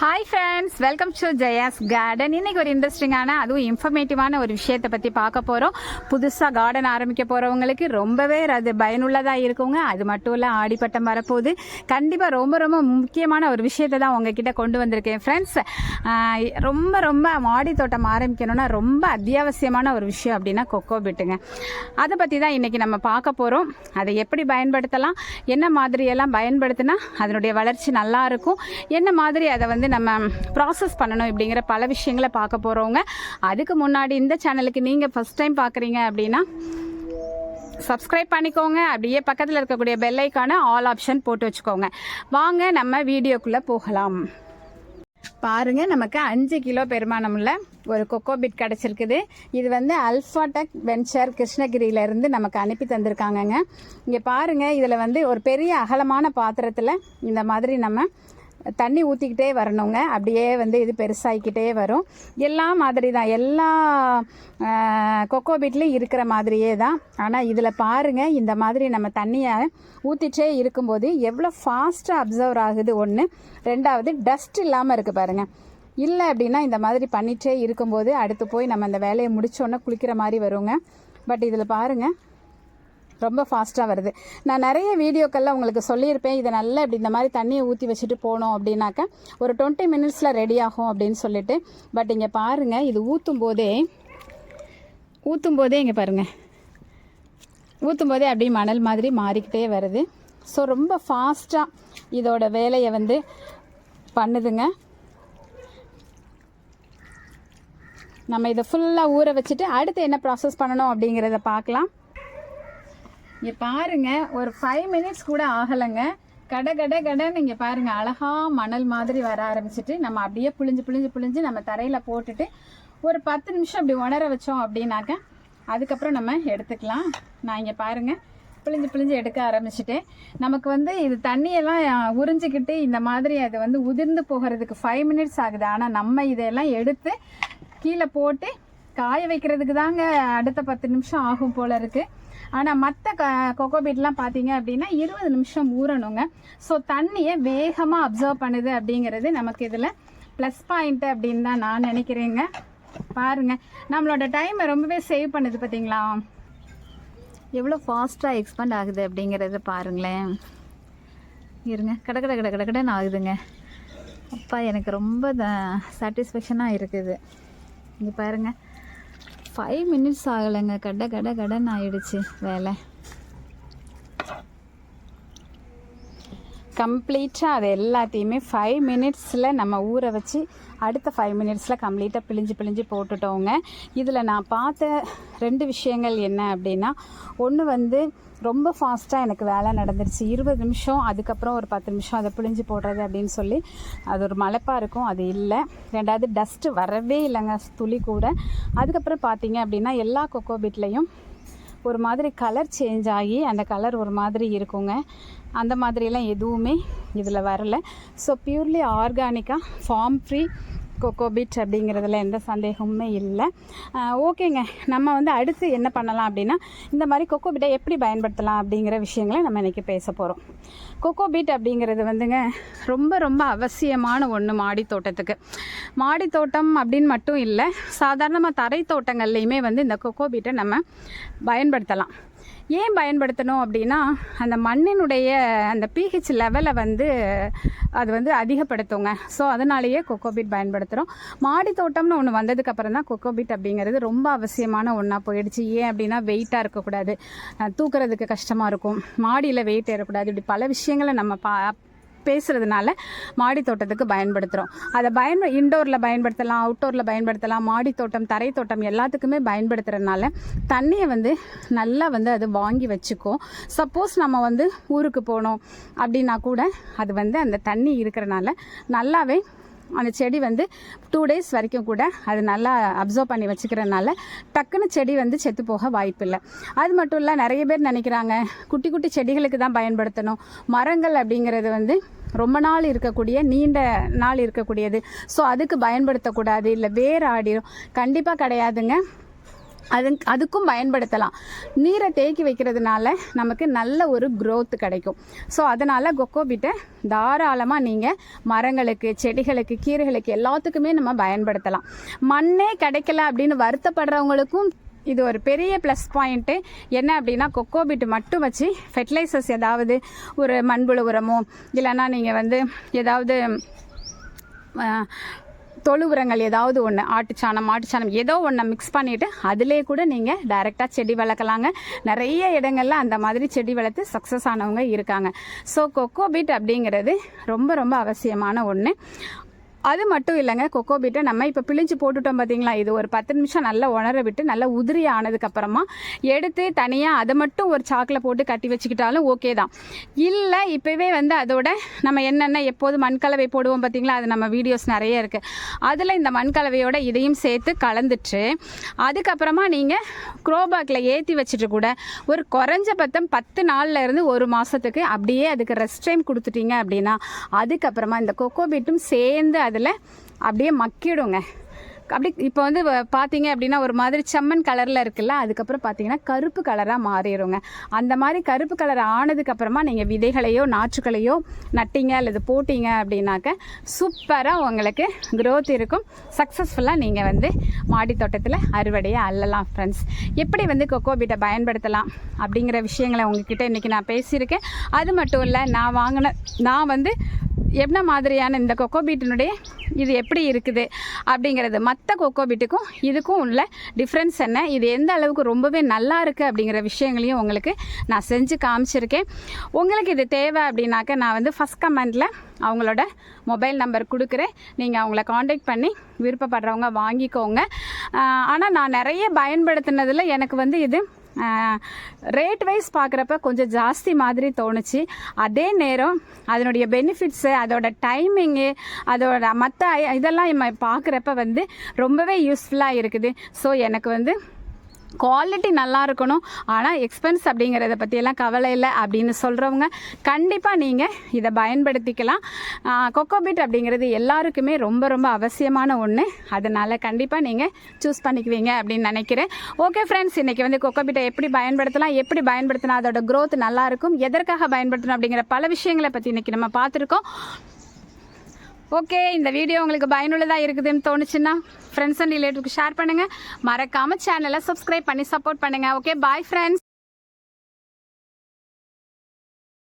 Hi friends, welcome to Jaya's garden. இன்றைக்கி ஒரு இன்ட்ரெஸ்டிங்கான அதுவும் இன்ஃபர்மேட்டிவான ஒரு விஷயத்தை பற்றி பார்க்க போகிறோம். புதுசாக கார்டன் ஆரம்பிக்க போகிறவங்களுக்கு ரொம்பவே அது பயனுள்ளதாக இருக்குங்க. அது மட்டும் இல்லை, ஆடிப்பட்டம் வரப்போகுது. கண்டிப்பாக ரொம்ப ரொம்ப முக்கியமான ஒரு விஷயத்தை தான் உங்ககிட்ட கொண்டு வந்திருக்கேன் ஃப்ரெண்ட்ஸ். ரொம்ப மாடி தோட்டம் ஆரம்பிக்கணும்னா ரொம்ப அத்தியாவசியமான ஒரு விஷயம் அப்படின்னா கொக்கோ பிட்டுங்க. அதை பற்றி தான் இன்றைக்கி நம்ம பார்க்க போகிறோம். அதை எப்படி பயன்படுத்தலாம், என்ன மாதிரியெல்லாம் பயன்படுத்தினா அதனுடைய வளர்ச்சி நல்லாயிருக்கும், என்ன மாதிரி அதை நம்ம ப்ராசஸ் பண்ணணும் இப்படிங்கிற பல விஷயங்களை பார்க்க போகிறோங்க. அதுக்கு முன்னாடி இந்த சேனலுக்கு நீங்கள் ஃபஸ்ட் டைம் பார்க்குறீங்க அப்படின்னா சப்ஸ்கிரைப் பண்ணிக்கோங்க. அப்படியே பக்கத்தில் இருக்கக்கூடிய பெல் ஐக்கான ஆல் ஆப்ஷன் போட்டு வச்சுக்கோங்க. வாங்க நம்ம வீடியோக்குள்ளே போகலாம். பாருங்க, நமக்கு 5 கிலோ பெருமானமுள்ள ஒரு கொக்கோ பிட் கிடச்சிருக்குது. இது அல்ஃபாடெக் வென்ச்சர் கிருஷ்ணகிரியிலேருந்து நமக்கு அனுப்பி தந்திருக்காங்கங்க. இங்கே பாருங்கள், இதில் ஒரு பெரிய அகலமான பாத்திரத்தில் இந்த மாதிரி நம்ம தண்ணி ஊற்றிக்கிட்டே வரணுங்க. அப்படியே இது பெருசாகிக்கிட்டே வரும். எல்லா மாதிரி தான், எல்லா கொக்கோ பீட்லேயும் இருக்கிற மாதிரியே தான். ஆனால் இதில் பாருங்கள், இந்த மாதிரி நம்ம தண்ணியை ஊற்றிட்டே இருக்கும்போது எவ்வளோ ஃபாஸ்ட்டாக அப்சர்வ் ஆகுது. ஒன்று, ரெண்டாவது டஸ்ட் இல்லாமல் இருக்குது பாருங்கள். இல்லை அப்படின்னா இந்த மாதிரி பண்ணிகிட்டே இருக்கும்போது அடுத்து போய் நம்ம அந்த வேலையை முடித்தோன்னே குளிக்கிற மாதிரி வருங்க. பட் இதில் பாருங்கள், ரொம்ப ஃபாஸ்ட்டாக வருது. நான் நிறைய வீடியோக்கெல்லாம் உங்களுக்கு சொல்லியிருப்பேன், இதை நல்லா இப்படி இந்த மாதிரி தண்ணியை ஊற்றி வச்சுட்டு போனோம் அப்படின்னாக்க ஒரு 20 மினிட்ஸில் ரெடி ஆகும் அப்படின்னு சொல்லிட்டு. பட் இங்கே பாருங்கள், இது ஊற்றும் போதே இங்கே பாருங்கள், ஊற்றும் போதே அப்படியே மணல் மாதிரி மாறிக்கிட்டே வருது. ஸோ ரொம்ப ஃபாஸ்ட்டாக இதோட வேலையை பண்ணுதுங்க. நம்ம இதை ஃபுல்லாக ஊற வச்சுட்டு அடுத்து என்ன ப்ராசஸ் பண்ணணும் அப்படிங்கிறத பார்க்கலாம். இங்கே பாருங்கள், ஒரு 5 மினிட்ஸ் கூட ஆகலைங்க. கடன்னு இங்கே பாருங்கள், அழகாக மணல் மாதிரி வர ஆரம்பிச்சிட்டு நம்ம அப்படியே புழிஞ்சு நம்ம தரையில் போட்டுட்டு ஒரு 10 நிமிஷம் அப்படி உணர வச்சோம் அப்படின்னாக்க அதுக்கப்புறம் நம்ம எடுத்துக்கலாம். நான் இங்கே பாருங்கள், புழிஞ்சு எடுக்க ஆரம்பிச்சுட்டேன். நமக்கு இது தண்ணியெல்லாம் உறிஞ்சிக்கிட்டு இந்த மாதிரி அது உதிர்ந்து போகிறதுக்கு 5 மினிட்ஸ் ஆகுது. ஆனால் நம்ம இதையெல்லாம் எடுத்து கீழே போட்டு காய வைக்கிறதுக்கு தாங்க அடுத்த 10 நிமிஷம் ஆகும் போல் இருக்குது. ஆனால் மற்ற கொக்கோ பீட்லாம் பார்த்தீங்க அப்படின்னா 20 நிமிஷம் ஊறணுங்க. ஸோ தண்ணியை வேகமாக அப்சர்வ் பண்ணுது அப்படிங்கிறது நமக்கு இதில் ப்ளஸ் பாயிண்ட்டு அப்படின்னு தான் நான் நினைக்கிறேங்க. பாருங்கள், நம்மளோட டைமை ரொம்பவே சேவ் பண்ணுது. பார்த்தீங்களா எவ்வளோ ஃபாஸ்ட்டாக எக்ஸ்பெண்ட் ஆகுது அப்படிங்கிறது பாருங்களேன். இருங்க, கடன்னு ஆகுதுங்க. அப்பா, எனக்கு ரொம்ப சாட்டிஸ்ஃபேக்ஷனாக இருக்குது. இங்கே பாருங்கள், 5 மினிட்ஸ் ஆகலைங்க, கடன்னு ஆயிடுச்சு வேலை. கம்ப்ளீட்டாக அது எல்லாத்தையுமே 5 மினிட்ஸில் நம்ம ஊற வச்சு அடுத்த 5 மினிட்ஸில் கம்ப்ளீட்டாக பிழிஞ்சு போட்டுட்டோங்க. இதில் நான் பார்த்த 2 விஷயங்கள் என்ன அப்படின்னா, ஒன்று ரொம்ப ஃபாஸ்ட்டாக எனக்கு வேலை நடந்துருச்சு. 20 நிமிஷம், அதுக்கப்புறம் ஒரு 10 நிமிஷம் அதை பிழிஞ்சு போடுறது அப்படின்னு சொல்லி அது ஒரு மலைப்பாக இருக்கும், அது இல்லை. ரெண்டாவது, டஸ்ட்டு வரவே இல்லைங்க, துளி கூட. அதுக்கப்புறம் பார்த்தீங்க அப்படின்னா எல்லா கொக்கோ பீட்லேயும் ஒரு மாதிரி கலர் சேஞ்ச் ஆகி அந்த கலர் ஒரு மாதிரி இருக்குங்க. அந்த மாதிரியெல்லாம் எதுவுமே இதில் வரலை. ஸோ பியூர்லி ஆர்கானிக்காக ஃபார்ம் ஃப்ரீ கொக்கோ பீட் அப்படிங்கிறதுல எந்த சந்தேகமுமே இல்லை. ஓகேங்க, நம்ம அடுத்து என்ன பண்ணலாம் அப்படின்னா, இந்த மாதிரி கொக்கோ பீட்டை எப்படி பயன்படுத்தலாம் அப்படிங்கிற விஷயங்களை நம்ம இன்றைக்கி பேச போகிறோம். கொக்கோ பீட் அப்படிங்கிறது ரொம்ப அவசியமான ஒன்று மாடி தோட்டத்துக்கு. மாடி தோட்டம் அப்படின்னு மட்டும் இல்லை, சாதாரணமாக தரை தோட்டங்கள்லேயுமே இந்த கொக்கோ பீட்டை நம்ம பயன்படுத்தலாம். ஏன் பயன்படுத்தணும் அப்படின்னா, அந்த மண்ணினுடைய அந்த pH லெவலை அது அதிகப்படுத்துங்க. ஸோ அதனாலேயே கொக்கோ பீட் பயன்படுத்துகிறோம். மாடி தோட்டம்னு ஒன்று வந்ததுக்கப்புறம் தான் கொக்கோ பீட் அப்படிங்கிறது ரொம்ப அவசியமான ஒன்றா போயிடுச்சு. ஏன் அப்படின்னா, வெயிட்டாக இருக்கக்கூடாது, தூக்குறதுக்கு கஷ்டமாக இருக்கும், மாடியில் வெயிட் ஏறக்கூடாது, இப்படி பல விஷயங்களை நம்ம பேசுகிறதுனால மாடி தோட்டத்துக்கு பயன்படுத்துகிறோம். அதை இன்டோரில் பயன்படுத்தலாம், அவுட்டோரில் பயன்படுத்தலாம். மாடி தோட்டம், தரை தோட்டம் எல்லாத்துக்குமே பயன்படுத்துகிறதுனால தண்ணியை நல்லா அது வாங்கி வச்சுக்கும். சப்போஸ் நம்ம ஊருக்கு போனோம் அப்படின்னா கூட அது அந்த தண்ணி இருக்கிறனால நல்லாவே அந்த செடி 2 டேஸ் வரைக்கும் கூட அது நல்லா அப்சர்வ் பண்ணி வச்சுக்கிறதுனால டக்குன்னு செடி செத்து போக வாய்ப்பில்லை. அது மட்டும் இல்லை, நிறைய பேர் நினைக்கிறாங்க குட்டி செடிகளுக்கு தான் பயன்படுத்தணும், மரங்கள் அப்படிங்கிறது ரொம்ப நாள் இருக்கக்கூடிய, நீண்ட நாள் இருக்கக்கூடியது, ஸோ அதுக்கு பயன்படுத்தக்கூடாது, இல்லை வேர் ஆடிடும். கண்டிப்பாக கிடையாதுங்க. அதுக்கும் பயன்படுத்தலாம். நீரை தேக்கி வைக்கிறதுனால நமக்கு நல்ல ஒரு growth கிடைக்கும். ஸோ அதனால் கொக்கோபீட்டை தாராளமாக நீங்கள் மரங்களுக்கு, செடிகளுக்கு, கீரைகளுக்கு எல்லாத்துக்குமே நம்ம பயன்படுத்தலாம். மண்ணே கிடைக்கல அப்படின்னு வருத்தப்படுறவங்களுக்கும் இது ஒரு பெரிய ப்ளஸ் பாயிண்ட்டு. என்ன அப்படின்னா கொக்கோபீட் மட்டும் வச்சு ஃபெர்டிலைசர்ஸ் ஏதாவது ஒரு மண்புழு உரமோ இல்லைன்னா நீங்கள் ஏதாவது தொழு உரங்கள் ஏதாவது ஒன்று மாட்டுச்சாணம் ஏதோ ஒன்று மிக்ஸ் பண்ணிவிட்டு அதிலே கூட நீங்கள் டைரெக்டாக செடி வளர்க்கலாங்க. நிறைய இடங்களில் அந்த மாதிரி செடி வளர்த்து சக்ஸஸ் ஆனவங்க இருக்காங்க. ஸோ கொக்கோபீட் அப்படிங்கிறது ரொம்ப ரொம்ப அவசியமான ஒன்று. அது மட்டும் இல்லைங்க, கொக்கோபீட்டை நம்ம இப்போ பிழிஞ்சு போட்டுட்டோம் பார்த்தீங்களா, இது ஒரு 10 நிமிஷம் நல்லா உணர விட்டு நல்லா உதிரி ஆனதுக்கப்புறமா எடுத்து தனியாக அதை மட்டும் ஒரு சாக்கில் போட்டு கட்டி வச்சுக்கிட்டாலும் ஓகே தான். இல்லை இப்போவே அதோட நம்ம என்னென்ன எப்போது மண்கலவை போடுவோம் பார்த்தீங்களா, அது நம்ம வீடியோஸ் நிறைய இருக்குது. அதில் இந்த மண்கலவையோட இதையும் சேர்த்து கலந்துட்டு அதுக்கப்புறமா நீங்கள் க்ரோபேக்கில் ஏற்றி வச்சுட்டு கூட ஒரு குறைஞ்சபட்சம் 10 நாள்ல இருந்து 1 மாதத்துக்கு அப்படியே அதுக்கு ரெஸ்ட் டைம் கொடுத்துட்டீங்க அப்படின்னா அதுக்கப்புறமா இந்த கொக்கோபீட்டும் சேர்ந்து அதில் அப்படியே மக்கிடுங்க. அப்படி இப்போ பார்த்தீங்க அப்படின்னா ஒரு மாதிரி செம்மண் கலரில் இருக்குல்ல, அதுக்கப்புறம் பார்த்தீங்கன்னா கருப்பு கலராக மாறிடுங்க. அந்த மாதிரி கருப்பு கலர் ஆனதுக்கப்புறமா நீங்கள் விதைகளையோ நாற்றுக்களையோ நட்டிங்க அல்லது போட்டிங்க அப்படின்னாக்க சூப்பராக உங்களுக்கு growth இருக்கும். சக்ஸஸ்ஃபுல்லாக நீங்கள் மாடி தோட்டத்தில் அறுவடையை அள்ளலாம். ஃப்ரெண்ட்ஸ், எப்படி கொக்கோபீட்டை பயன்படுத்தலாம் அப்படிங்கிற விஷயங்களை உங்ககிட்ட இன்றைக்கி நான் பேசியிருக்கேன். அது மட்டும் இல்லை, நான் என்ன மாதிரியான இந்த கொக்கோபீட்டினுடைய இது எப்படி இருக்குது அப்படிங்கிறது, மற்ற கொக்கோபீட்டுக்கும் இதுக்கும் உள்ள டிஃப்ரென்ஸ் என்ன, இது எந்த அளவுக்கு ரொம்பவே நல்லா இருக்குது அப்படிங்கிற விஷயங்களையும் உங்களுக்கு நான் செஞ்சு காமிச்சிருக்கேன். உங்களுக்கு இது தேவை அப்படின்னாக்க நான் ஃபஸ்ட் கமெண்டில் அவங்களோட மொபைல் நம்பர் கொடுக்குறேன். நீங்கள் அவங்கள காண்டாக்ட் பண்ணி விருப்பப்படுறவங்க வாங்கிக்கோங்க. ஆனால் நான் நிறைய பயன்படுத்தினதில் எனக்கு இது ரேட் வைஸ் பார்க்குறப்ப கொஞ்சம் ஜாஸ்தி மாதிரி தோணுச்சு. அதே நேரம் அதனுடைய பெனிஃபிட்ஸு, அதோட டைமிங்கு, அதோட மற்ற இதெல்லாம் பார்க்குறப்ப ரொம்பவே யூஸ்ஃபுல்லாக இருக்குது. ஸோ எனக்கு குவாலிட்டி நல்லா இருக்கணும், ஆனால் எக்ஸ்பென்ஸ் அப்படிங்கிறத பற்றியெல்லாம் கவலை இல்லை அப்படின்னு சொல்கிறவங்க கண்டிப்பாக நீங்கள் இதை பயன்படுத்திக்கலாம். கொக்கோபீட் அப்படிங்கிறது எல்லாருக்குமே ரொம்ப ரொம்ப அவசியமான ஒன்று. அதனால் கண்டிப்பாக நீங்கள் சூஸ் பண்ணிக்குவீங்க அப்படின்னு நினைக்கிறேன். ஓகே ஃப்ரெண்ட்ஸ், இன்றைக்கி கொக்கோபீட்டை எப்படி பயன்படுத்தலாம், எப்படி பயன்படுத்தினா அதோட growth நல்லாயிருக்கும், எதற்காக பயன்படுத்தணும் அப்படிங்கிற பல விஷயங்களை பற்றி இன்றைக்கி நம்ம பார்த்துருக்கோம். ஓகே, இந்த வீடியோ உங்களுக்கு பயனுள்ளதாக இருக்குதுன்னு தோணுச்சுன்னா ஃப்ரெண்ட்ஸ் அண்ட் ரிலேட்டிவ்க்கு ஷேர் பண்ணுங்கள். மறக்காமல் சேனலை சப்ஸ்கிரைப் பண்ணி சப்போர்ட் பண்ணுங்கள். Okay, bye friends.